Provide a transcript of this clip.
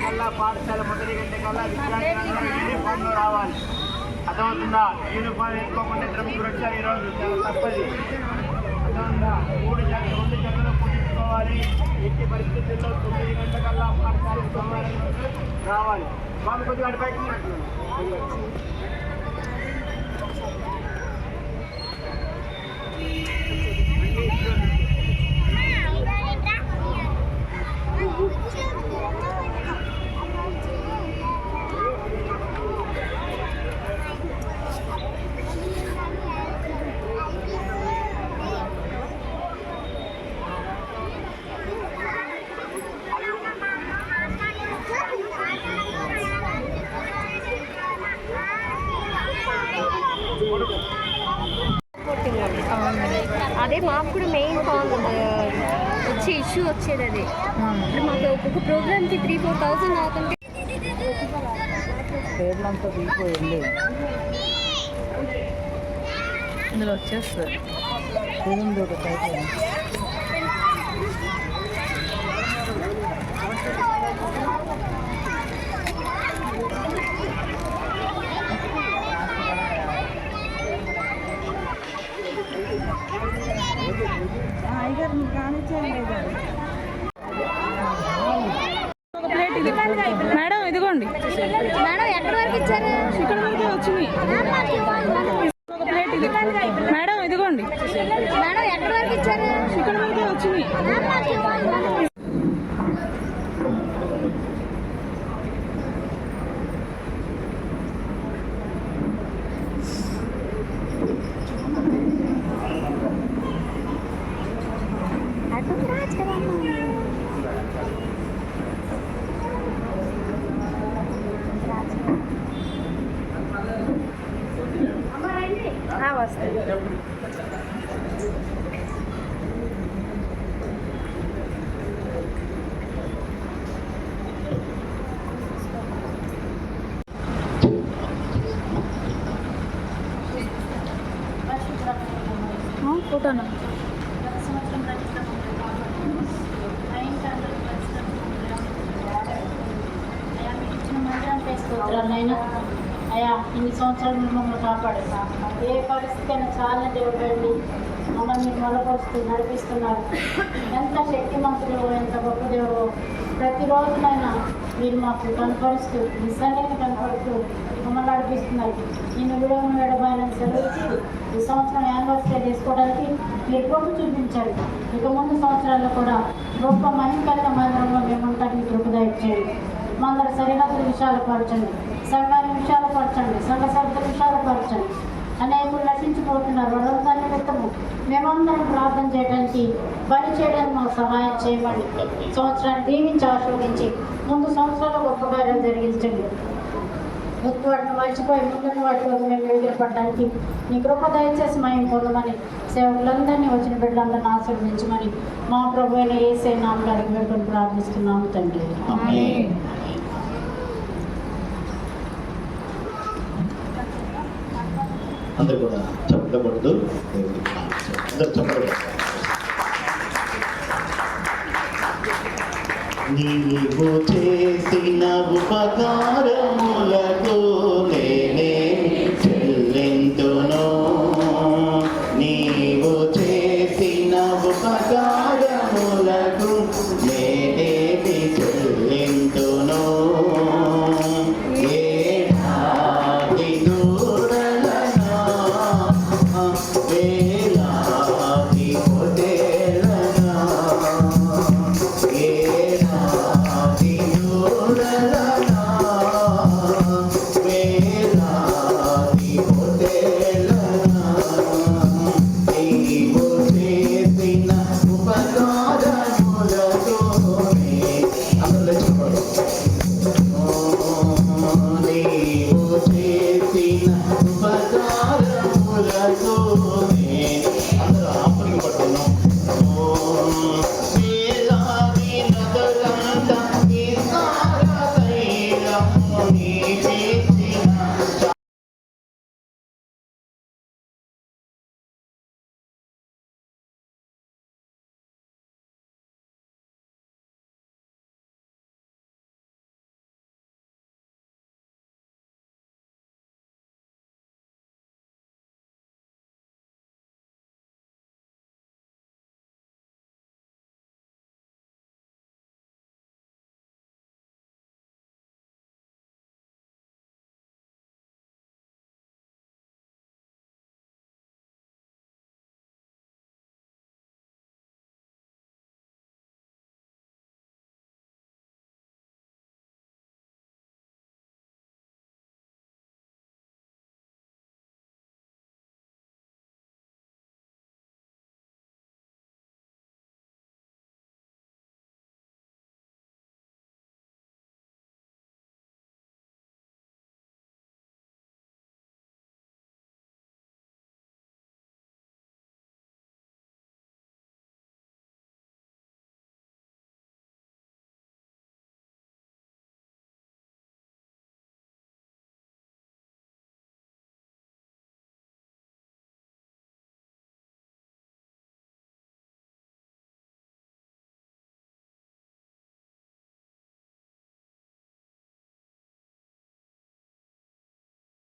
కల్లా పాఠశాల మొదటి గంట కల్లా విద్యార్థులందరూ యూనిఫామ్లో రావాలి. అర్థమవుతుందా? యూనిఫామ్ వేసుకోకుండా డ్రమ్ సురక్ష ఈరోజు చాలా తప్పది. అర్థమవుతుందా? 2 జతలు కుట్టించుకోవాలి. ఎట్టి పరిస్థితుల్లో 9 గంట కల్లా పాఠశాలకు రావాలి. వాళ్ళు కొద్దిగా అటు బయట అదే మాకు కూడా మెయిన్ వచ్చే ఇష్యూ వచ్చేది అదే. ఇప్పుడు మాకు ఒక్కొక్క ప్రోగ్రామ్కి 3-4,000 అవుతుంటే పేర్లంతా దిగిపోయింది. ఇందులో వచ్చేస్తుంది పేరుంది ఒక టైప్. మేడం ఇదిగోండి. మేడం ఎక్కడి వరకు ఇచ్చారు? ఇక్కడ వరకే వచ్చింది. మేడం ఇదిగోండి. మేడం ఎక్కడి వరకు ఇచ్చారు? ఇక్కడ వరకే వచ్చింది. వస్తుంది. ఫోటోనా? అయ్యా ఇన్ని సంవత్సరాలు మిమ్మల్ని కాపాడుతా. ఏ పరిస్థితి అయినా చాలా దేవుడండి మమ్మల్ని మీరు మొదలుపరుస్తూ నడిపిస్తున్నారు. ఎంత శక్తిమంతులు, ఎంత గొప్ప దేవుడు. ప్రతిరోజునైనా మీరు మాకు కనపరుస్తూ నిజంగా కనపడుతూ మమ్మల్ని నడిపిస్తున్నారు. నేను విడవను విడబాయని సెలవుచ్చి ఈ సంవత్సరం యానివర్సరీ చేసుకోవడానికి మీరు కృప చూపించారు. ఇక ముందు సంవత్సరాల్లో కూడా గొప్ప మహిళల మందిరంలో మేము ఉంటానికి కృప దయచేయండి. మందరు సరిహద్దులు విశాలపరచండి, సంఘాన్ని విశాలపరచండి, సంఘ సభ్యులు విశాలపరచండి. అనేకులు నశించిపోతున్నారు. వాళ్ళంతా నిమిత్తము మేమందరం ప్రార్థన చేయడానికి, బలి చేయడానికి మాకు సహాయం చేయమని సంవత్సరాన్ని దీవించి ఆశీర్వదించి ముందు సంవత్సరాల్లో గొప్ప కార్యాలు జరిగించండి. ముందు వాటిని మర్చిపోయి ముందున్న వాటిలో మేము ఎదురుపడడానికి నీ కృప దయచేసి మేము పొందమని సేవకులందరినీ వచ్చిన బిడ్డలందరినీ ఆశీర్వదించమని మా ప్రభు అయిన యేసే నామములో అడిగి పెట్టుకుని ప్రార్థిస్తున్నాము తండ్రి. అందరు కూడా చెప్పబడదు. అందరు చెప్పబడదు. నీవు చేసిన ఉపకారములకు నేనే